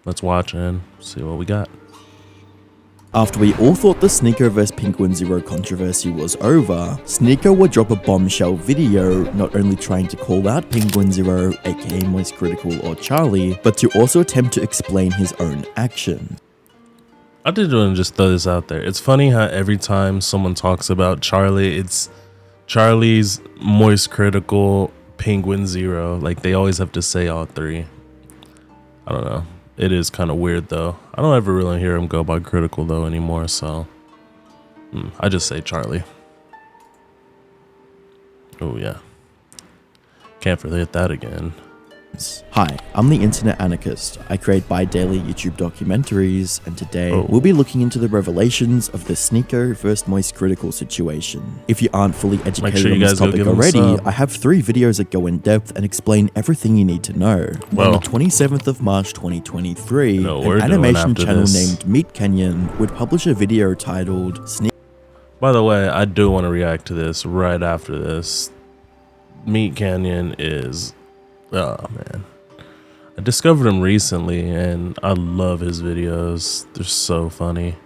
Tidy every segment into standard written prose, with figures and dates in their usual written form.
let's watch and see what we got. After we all thought the Sneako vs Penguinz0 controversy was over, Sneako would drop a bombshell video not only trying to call out Penguinz0, aka Moist Critical or Charlie, but to also attempt to explain his own action. I did want to just throw this out there. It's funny how every time someone talks about Charlie, it's Charlie's, Moist Critical, Penguinz0. Like, they always have to say all three. I don't know. It is kind of weird though. I don't ever really hear him go by Critical though anymore, so I just say Charlie. Oh yeah. Can't forget that again. Hi, I'm the Internet Anarchist. I create bi-daily YouTube documentaries, and today we'll be looking into the revelations of the Sneako vs Moist Critical situation. If you aren't fully educated on this topic already, I have 3 videos that go in depth and explain everything you need to know. On the 27th of March 2023, an animation channel named Meat Canyon would publish a video titled Sneako. By the way, I do want to react to this right after this. Meat Canyon is... oh man, I discovered him recently and I love his videos. They're so funny.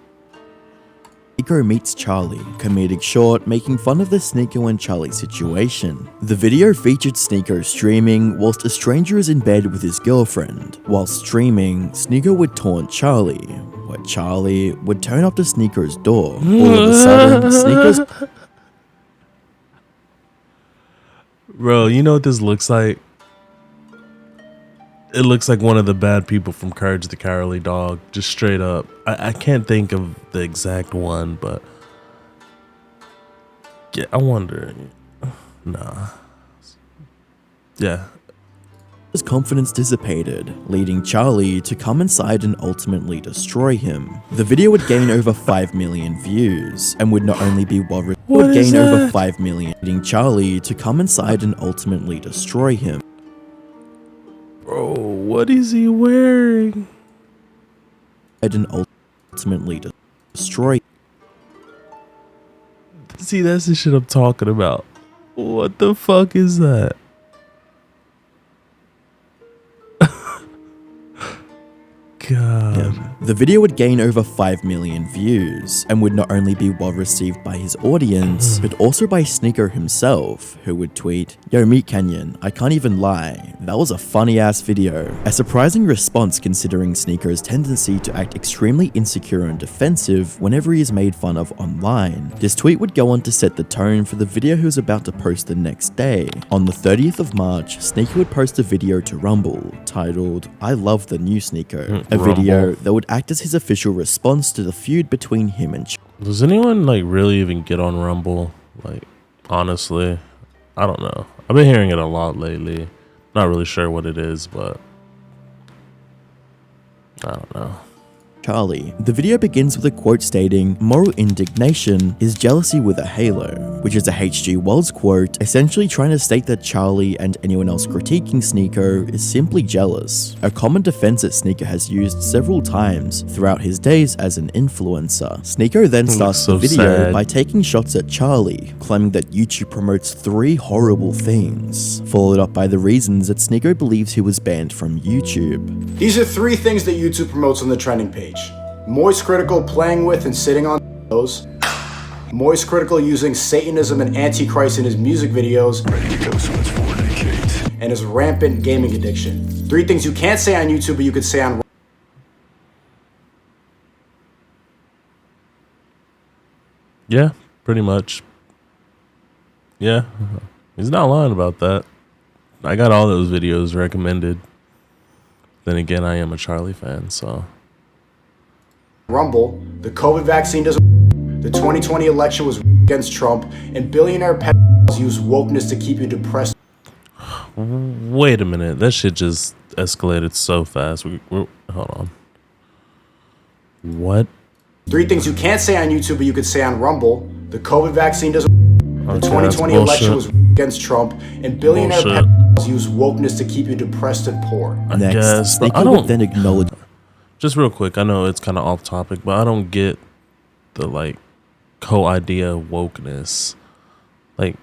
Sneako meets Charlie, comedic short making fun of the Sneako and Charlie situation. The video featured Sneako streaming whilst a stranger is in bed with his girlfriend. While streaming, Sneako would taunt Charlie, where Charlie would turn up to Sneako's door. All of a sudden, Sneako's... Bro, you know what this looks like? It looks like one of the bad people from Courage the Cowardly Dog, just straight up. I can't think of the exact one, but yeah, I wonder. Nah. Yeah. His confidence dissipated, leading Charlie to come inside and ultimately destroy him. The video would gain over 5 million views, and would not only be well received, would gain over 5 million, leading Charlie to come inside and ultimately destroy him. Bro, what is he wearing? And ultimately destroy. See, that's the shit I'm talking about. What the fuck is that? God. Yeah. The video would gain over 5 million views, and would not only be well received by his audience, but also by Sneako himself, who would tweet, "Yo, Meat Canyon, I can't even lie, that was a funny ass video." A surprising response considering Sneako's tendency to act extremely insecure and defensive whenever he is made fun of online. This tweet would go on to set the tone for the video he was about to post the next day. On the 30th of March, Sneako would post a video to Rumble, titled, "I love the new Sneako," a video that would act as his official response to the feud between him and Does anyone like really even get on Rumble? Like, honestly, I don't know. I've been hearing it a lot lately. Not really sure what it is, but I don't know. Charlie. The video begins with a quote stating, "Moral indignation is jealousy with a halo," which is a H.G. Wells quote, essentially trying to state that Charlie and anyone else critiquing Sneako is simply jealous, a common defense that Sneako has used several times throughout his days as an influencer. Sneako then starts the video by taking shots at Charlie, claiming that YouTube promotes 3 horrible things, followed up by the reasons that Sneako believes he was banned from YouTube. These are 3 things that YouTube promotes on the trending page. Moist Critical playing with and sitting on those. Moist Critical using Satanism and Antichrist in his music videos. And his rampant gaming addiction. 3 things you can't say on YouTube, but you could say on... Yeah, pretty much. Yeah, he's not lying about that. I got all those videos recommended. Then again, I am a Charlie fan, so... Rumble, the COVID vaccine doesn't, the 2020 election was against Trump, and billionaire pedophiles use wokeness to keep you depressed. Wait a minute, that shit just escalated so fast. Hold on. What? 3 things you can't say on YouTube, but you could say on Rumble. The COVID vaccine doesn't, the 2020 election was against Trump, and billionaire pedophiles use wokeness to keep you depressed and poor. Next, Sneako would then acknowledge... Just real quick, I know it's kind of off topic, but I don't get the like whole idea of wokeness. Like,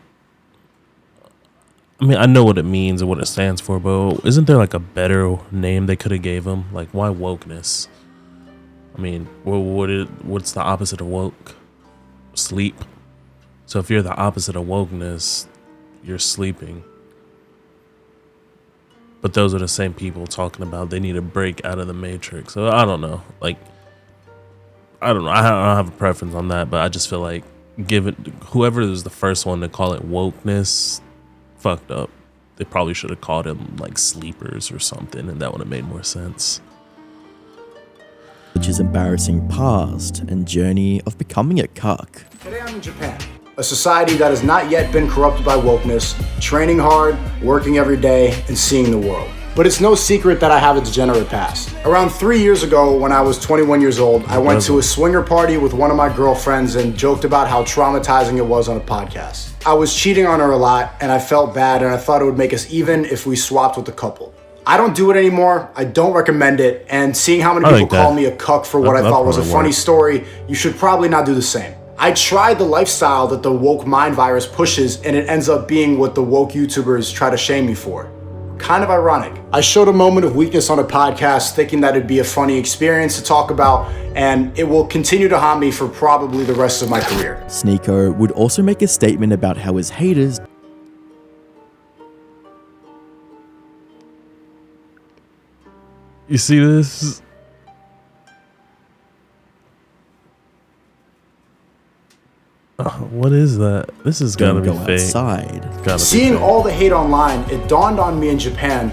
mean, I know what it means and what it stands for, but isn't there like a better name they could have gave him? Like, why wokeness? I mean, what's the opposite of woke? Sleep. So if you're the opposite of wokeness, you're sleeping. But those are the same people talking about they need a break out of the matrix. So I don't know. Like, I don't know. I don't have a preference on that, but I just feel like whoever is the first one to call it wokeness fucked up. They probably should have called him like sleepers or something, and that would have made more sense. Which is embarrassing past and journey of becoming a cuck. Today I'm in Japan, a society that has not yet been corrupted by wokeness, training hard, working every day, and seeing the world. But it's no secret that I have a degenerate past. Around 3 years ago, when I was 21 years old, I went to a swinger party with one of my girlfriends and joked about how traumatizing it was on a podcast. I was cheating on her a lot, and I felt bad, and I thought it would make us even if we swapped with the couple. I don't do it anymore. I don't recommend it. And seeing how many people call me a cuck for what I thought was a funny story, you should probably not do the same. I tried the lifestyle that the woke mind virus pushes, and it ends up being what the woke YouTubers try to shame me for. Kind of ironic. I showed a moment of weakness on a podcast thinking that it'd be a funny experience to talk about, and it will continue to haunt me for probably the rest of my career. Sneako would also make a statement about how his haters You see this? What is that? This has gotta be fake. Outside. Seeing all the hate online, it dawned on me in Japan,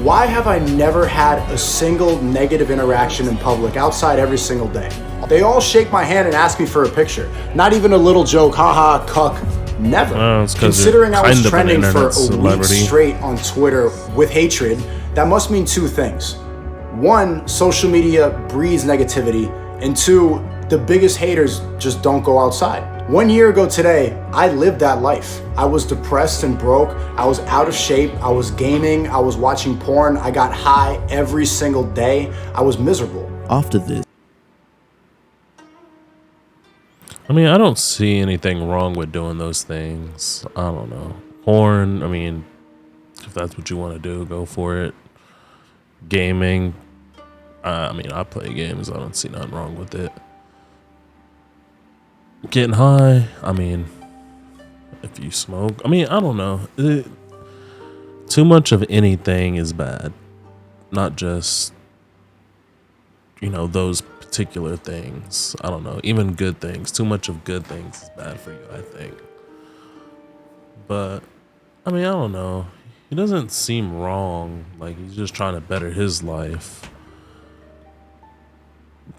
why have I never had a single negative interaction in public outside every single day? They all shake my hand and ask me for a picture. Not even a little joke, haha, cuck. Never. Considering I was trending for a week straight on Twitter with hatred, that must mean two things. One, social media breeds negativity, and two, the biggest haters just don't go outside. 1 year ago today, I lived that life. I was depressed and broke. I was out of shape. I was gaming. I was watching porn. I got high every single day. I was miserable. After this, I mean, I don't see anything wrong with doing those things. I don't know. Porn, I mean, if that's what you want to do, go for it. Gaming, I mean, I play games. I don't see nothing wrong with it. Getting high, I mean, if you smoke, I mean, I don't know. Too much of anything is bad. Not just, those particular things. I don't know. Even good things. Too much of good things is bad for you, I think. But, I mean, I don't know. He doesn't seem wrong. Like, he's just trying to better his life.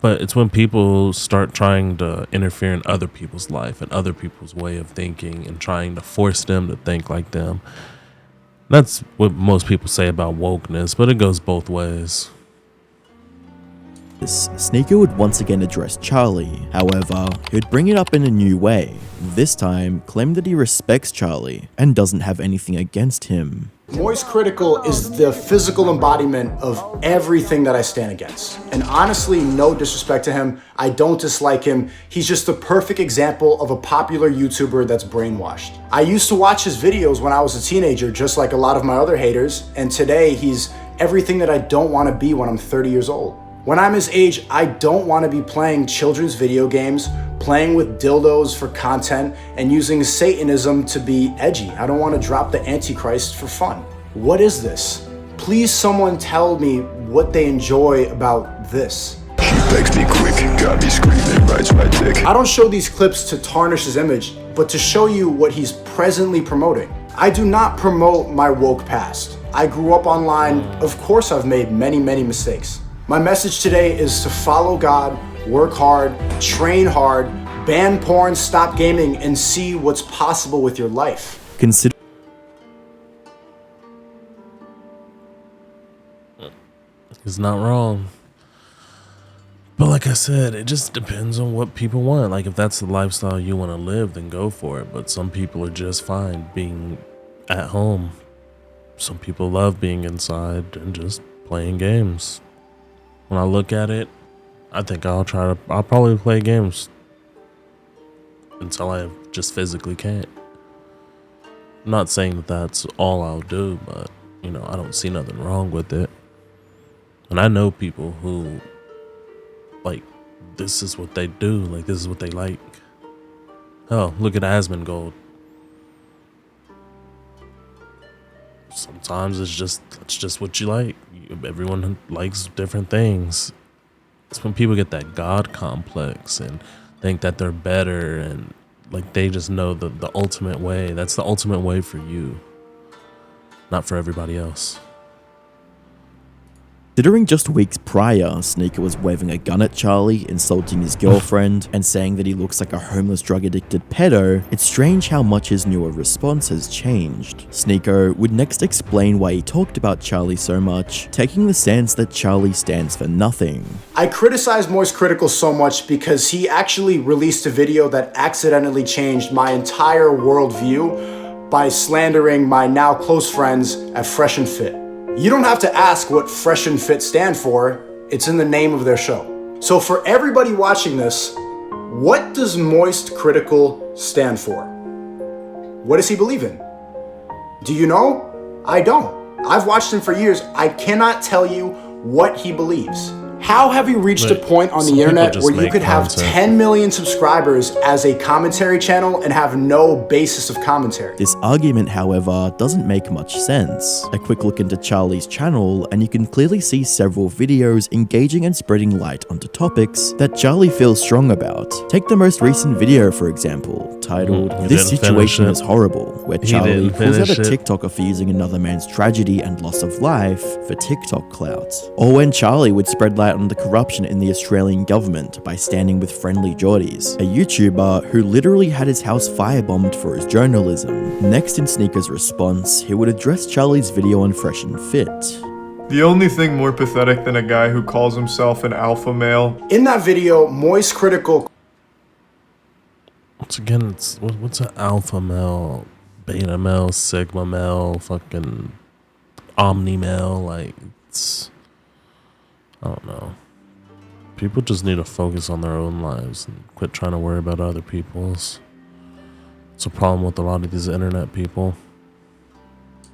But it's when people start trying to interfere in other people's life and other people's way of thinking and trying to force them to think like them. That's what most people say about wokeness, but it goes both ways. Sneako would once again address Charlie. However, he would bring it up in a new way. This time, claim that he respects Charlie and doesn't have anything against him. Moist Critical is the physical embodiment of everything that I stand against. And honestly, no disrespect to him. I don't dislike him. He's just the perfect example of a popular YouTuber that's brainwashed. I used to watch his videos when I was a teenager, just like a lot of my other haters. And today, he's everything that I don't want to be when I'm 30 years old. When I'm his age, I don't want to be playing children's video games, playing with dildos for content, and using Satanism to be edgy. I don't want to drop the Antichrist for fun. What is this? Please someone tell me what they enjoy about this. She begs me quick, got me screaming, rides my dick. I don't show these clips to tarnish his image, but to show you what he's presently promoting. I do not promote my woke past. I grew up online. Of course I've made many mistakes. My message today is to follow God, work hard, train hard, ban porn, stop gaming, and see what's possible with your life. Consider He's not wrong. But like I said, it just depends on what people want. Like, if that's the lifestyle you want to live, then go for it. But some people are just fine being at home. Some people love being inside and just playing games. When I look at it, I think I'll probably play games until I just physically can't. I'm not saying that that's all I'll do, but you know, I don't see nothing wrong with it. And I know people who, like, this is what they do. Like, this is what they like. Oh, look at Asmongold. Sometimes it's just what you like. Everyone likes different things. It's when people get that God complex and think that they're better and like they just know the ultimate way. That's the ultimate way for you, not for everybody else. Considering just weeks prior, Sneako was waving a gun at Charlie, insulting his girlfriend, and saying that he looks like a homeless drug-addicted pedo, it's strange how much his newer response has changed. Sneako would next explain why he talked about Charlie so much, taking the stance that Charlie stands for nothing. I criticize Moist Critical so much because he actually released a video that accidentally changed my entire worldview by slandering my now close friends at Fresh and Fit. You don't have to ask what Fresh and Fit stand for, it's in the name of their show. So for everybody watching this, what does Moist Critical stand for? What does he believe in? Do you know? I don't. I've watched him for years. I cannot tell you what he believes. How have you reached a point on the internet where you could have 10 million subscribers as a commentary channel and have no basis of commentary? This argument, however, doesn't make much sense. A quick look into Charlie's channel and you can clearly see several videos engaging and spreading light onto topics that Charlie feels strong about. Take the most recent video, for example, titled "This Situation is Horrible," where Charlie pulls out a TikToker for using another man's tragedy and loss of life for TikTok clout. Or when Charlie would spread light on the corruption in the Australian government by standing with Friendly Geordies, a YouTuber who literally had his house firebombed for his journalism. Next in Sneako's response, he would address Charlie's video on Fresh and Fit. The only thing more pathetic than a guy who calls himself an alpha male. In that video, Moist Critical... Once again, what's an alpha male, beta male, sigma male, fucking omni male? Like, it's... I don't know. People just need to focus on their own lives and quit trying to worry about other people's. It's a problem with a lot of these internet people.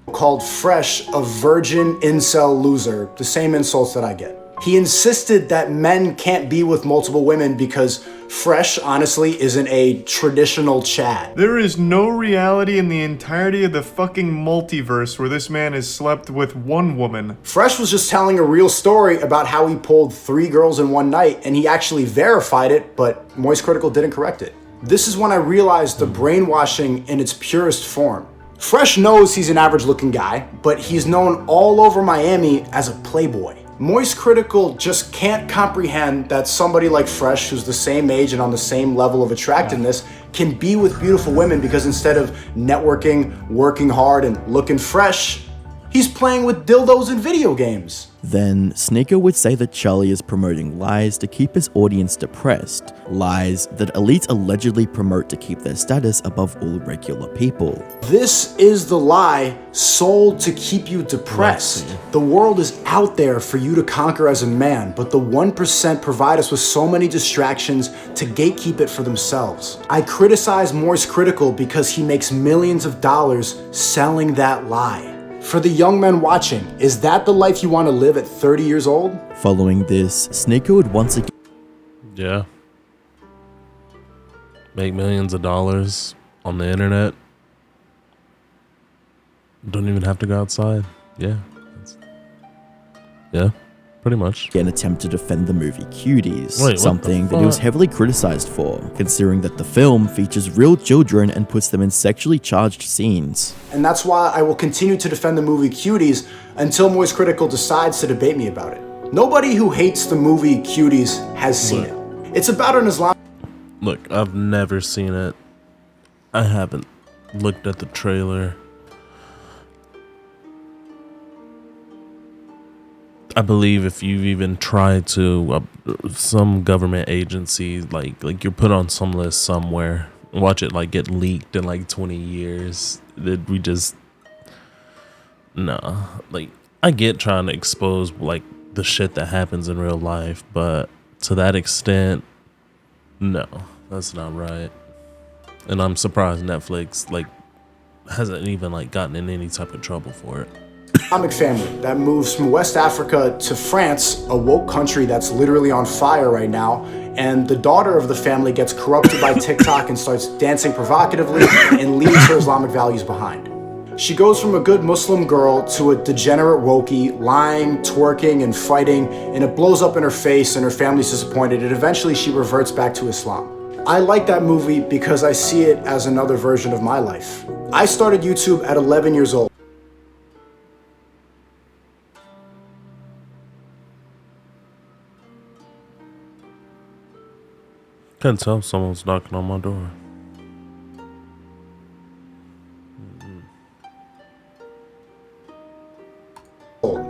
Called Fresh a virgin incel loser, the same insults that I get. He insisted that men can't be with multiple women because Fresh, honestly, isn't a traditional Chad. There is no reality in the entirety of the fucking multiverse where this man has slept with one woman. Fresh was just telling a real story about how he pulled 3 girls in one night, and he actually verified it, but Moist Critical didn't correct it. This is when I realized the brainwashing in its purest form. Fresh knows he's an average-looking guy, but he's known all over Miami as a playboy. Moist Critical just can't comprehend that somebody like Fresh, who's the same age and on the same level of attractiveness, can be with beautiful women because instead of networking, working hard, and looking fresh, he's playing with dildos in video games. Then, Sneako would say that Charlie is promoting lies to keep his audience depressed, lies that elites allegedly promote to keep their status above all regular people. This is the lie sold to keep you depressed. The world is out there for you to conquer as a man, but the 1% provide us with so many distractions to gatekeep it for themselves. I criticize Moist Critical because he makes millions of dollars selling that lie. For the young men watching, is that the life you want to live at 30 years old? Following this, Sneako would once again... Yeah. Make millions of dollars on the internet. Don't even have to go outside. Yeah. Yeah. Pretty much. Again attempt to defend the movie Cuties, Wait, something that he was heavily criticized for, considering that the film features real children and puts them in sexually charged scenes. And that's why I will continue to defend the movie Cuties until Moist Critical decides to debate me about it. Nobody who hates the movie Cuties has seen it. It's about an Islamic... Look, I've never seen it. I haven't looked at the trailer. I believe if you've even tried to, some government agency, like you're put on some list somewhere, watch it like get leaked in like 20 years, that we just, nah. Like, I get trying to expose like the shit that happens in real life, but to that extent, no, that's not right. And I'm surprised Netflix like hasn't even like gotten in any type of trouble for it. Islamic family that moves from West Africa to France, a woke country that's literally on fire right now, and the daughter of the family gets corrupted by TikTok and starts dancing provocatively and leaves her Islamic values behind. She goes from a good Muslim girl to a degenerate wokey, lying, twerking, and fighting, and it blows up in her face and her family's disappointed, and eventually she reverts back to Islam. I like that movie because I see it as another version of my life. I started YouTube at 11 years old. Couldn't tell someone's knocking on my door.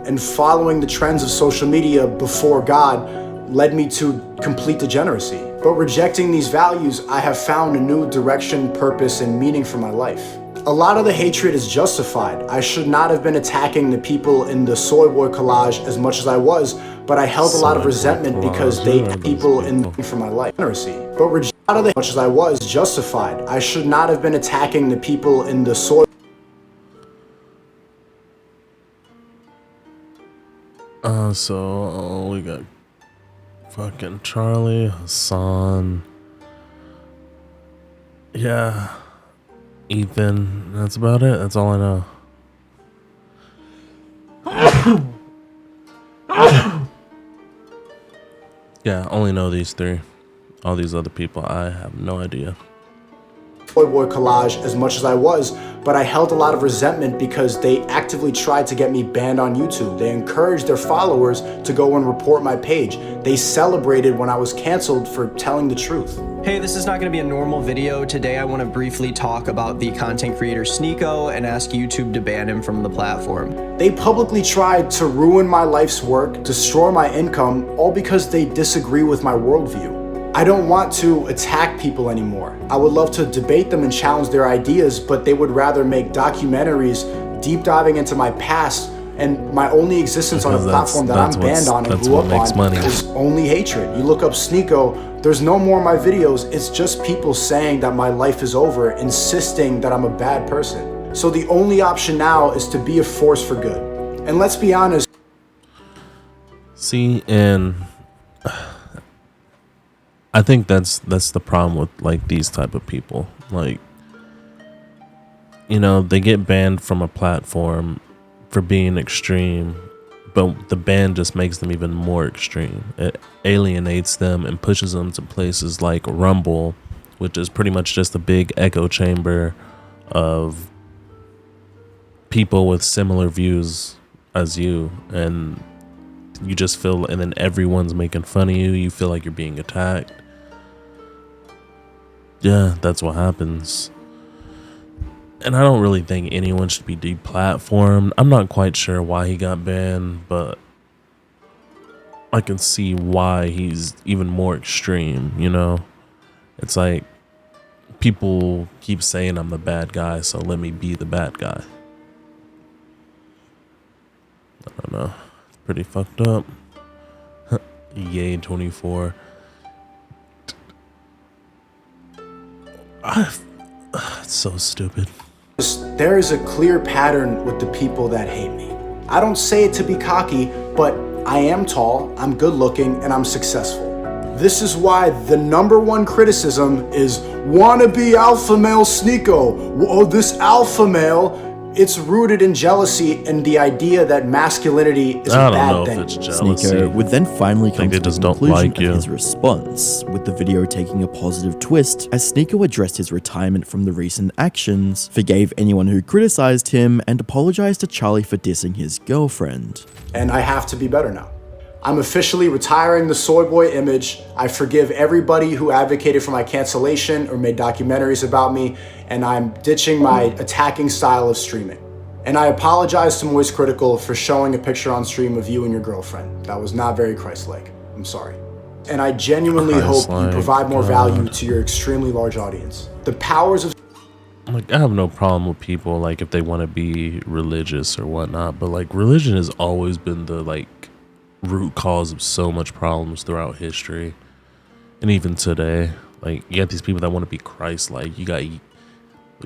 And following the trends of social media before God led me to complete degeneracy. But rejecting these values, I have found a new direction, purpose, and meaning for my life. A lot of the hatred is justified. I should not have been attacking the people in the soy boy collage as much as I was, but I held a lot of resentment because they people in for my life. But rejecting as much as I was justified. I should not have been attacking the people in the soy. So we got fucking Charlie, Hassan, yeah, Ethan. That's about it. That's all I know. Yeah, I only know these three. All these other people, I have no idea. Boy collage as much as I was, but I held a lot of resentment because they actively tried to get me banned on YouTube. They encouraged their followers to go and report my page. They celebrated when I was canceled for telling the truth. Hey, this is not going to be a normal video. Today I want to briefly talk about the content creator Sneako and ask YouTube to ban him from the platform. They publicly tried to ruin my life's work, destroy my income, all because they disagree with my worldview. I don't want to attack people anymore. I would love to debate them and challenge their ideas, but they would rather make documentaries deep diving into my past, and my only existence on a platform that I'm banned on and grew up on is only hatred. You look up Sneako, there's no more of my videos. It's just people saying that my life is over, insisting that I'm a bad person. So the only option now is to be a force for good. And let's be honest. See, and I think that's the problem with like these type of people. Like, you know, they get banned from a platform for being extreme, but the ban just makes them even more extreme. It alienates them and pushes them to places like Rumble, which is pretty much just a big echo chamber of people with similar views as you, and you just feel, and then everyone's making fun of you. You feel like you're being attacked. Yeah, that's what happens. And I don't really think anyone should be deplatformed. I'm not quite sure why he got banned, but I can see why he's even more extreme, you know? It's like people keep saying I'm the bad guy, so let me be the bad guy. I don't know. It's pretty fucked up. Yay, 24. It's so stupid. There is a clear pattern with the people that hate me. I don't say it to be cocky, but I am tall, I'm good looking, and I'm successful. This is why the #1 criticism is wannabe alpha male Sneako. Oh, this alpha male. It's rooted in jealousy and the idea that masculinity is a bad thing. Sneako would then finally come to the conclusion of his response, with the video taking a positive twist as Sneako addressed his retirement from the recent actions, forgave anyone who criticized him, and apologized to Charlie for dissing his girlfriend. And I have to be better now. I'm officially retiring the soy boy image. I forgive everybody who advocated for my cancellation or made documentaries about me, and I'm ditching my attacking style of streaming. And I apologize to Moist Critical for showing a picture on stream of you and your girlfriend. That was not very Christ-like. I'm sorry. And I genuinely hope you provide more value to your extremely large audience. The powers of... Like, I have no problem with people, like, if they want to be religious or whatnot, but, like, religion has always been the, like, root cause of so much problems throughout history, and even today. Like, you got these people that want to be Christ-like. You got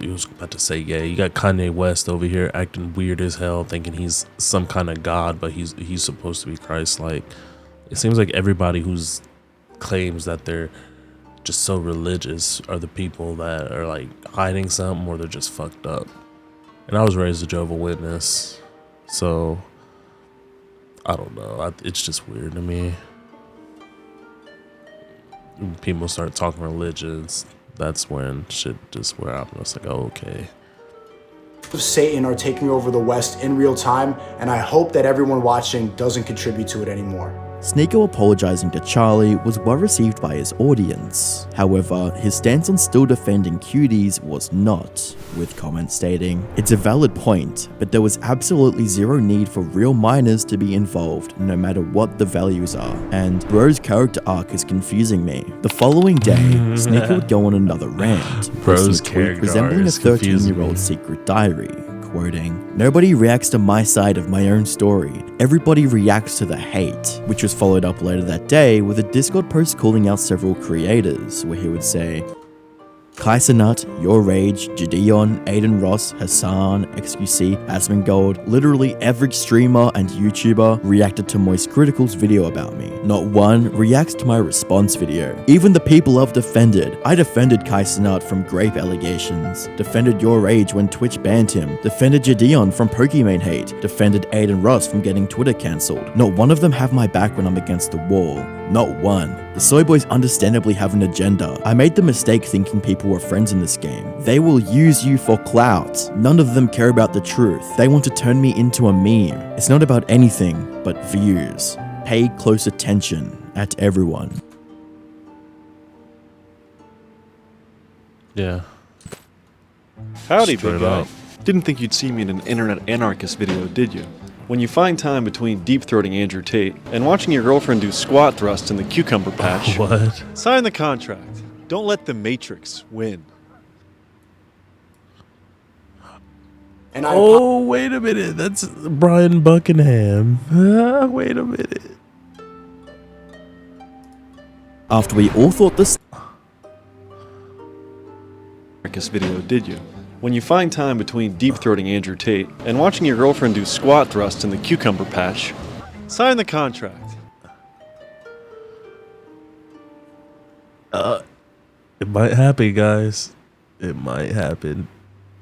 You was about to say, yeah, you got Kanye West over here acting weird as hell, thinking he's some kind of god, but he's supposed to be Christ-like. It seems like everybody who's claims that they're just so religious are the people that are like hiding something, or they're just fucked up. And I was raised a Jehovah's Witness, so I don't know. It's just weird to me. When people start talking religions, that's when shit just where I'm just like, oh, okay. Satan are taking over the West in real time, and I hope that everyone watching doesn't contribute to it anymore. Sneako apologizing to Charlie was well received by his audience. However, his stance on still defending cuties was not, with comments stating, "It's a valid point, but there was absolutely zero need for real minors to be involved, no matter what the values are, and bro's character arc is confusing me." The following day, Sneako would go on another rant, Bro's posting a tweet character resembling arc a is confusing 13-year-old me. secret diary. Quoting, "Nobody reacts to my side of my own story. Everybody reacts to the hate," which was followed up later that day with a Discord post calling out several creators, where he would say, Kaisenut, Your Rage, Gideon, Aiden Ross, Hassan, XQC, Asmongold, literally every streamer and YouTuber reacted to Moist Critical's video about me. Not one reacts to my response video. Even the people I've defended. I defended Kaisenut from grape allegations, defended Your Rage when Twitch banned him, defended Gideon from Pokimane hate, defended Aiden Ross from getting Twitter cancelled. Not one of them have my back when I'm against the wall. Not one. The soy boys understandably have an agenda. I made the mistake thinking people were friends in this game. They will use you for clout. None of them care about the truth. They want to turn me into a meme. It's not about anything but views. Pay close attention at everyone. Yeah. Howdy, Straight big guy. up. Didn't think you'd see me in an internet anarchist video, did you? When you find time between deep-throating Andrew Tate and watching your girlfriend do squat thrusts in the cucumber patch, What? sign the contract. Don't let the Matrix win. And I Oh, wait a minute. That's Brian Buckingham. Wait a minute. After we all thought this Anarchist video, did you? When you find time between deep-throating Andrew Tate and watching your girlfriend do squat thrusts in the cucumber patch, sign the contract. It might happen, guys. It might happen.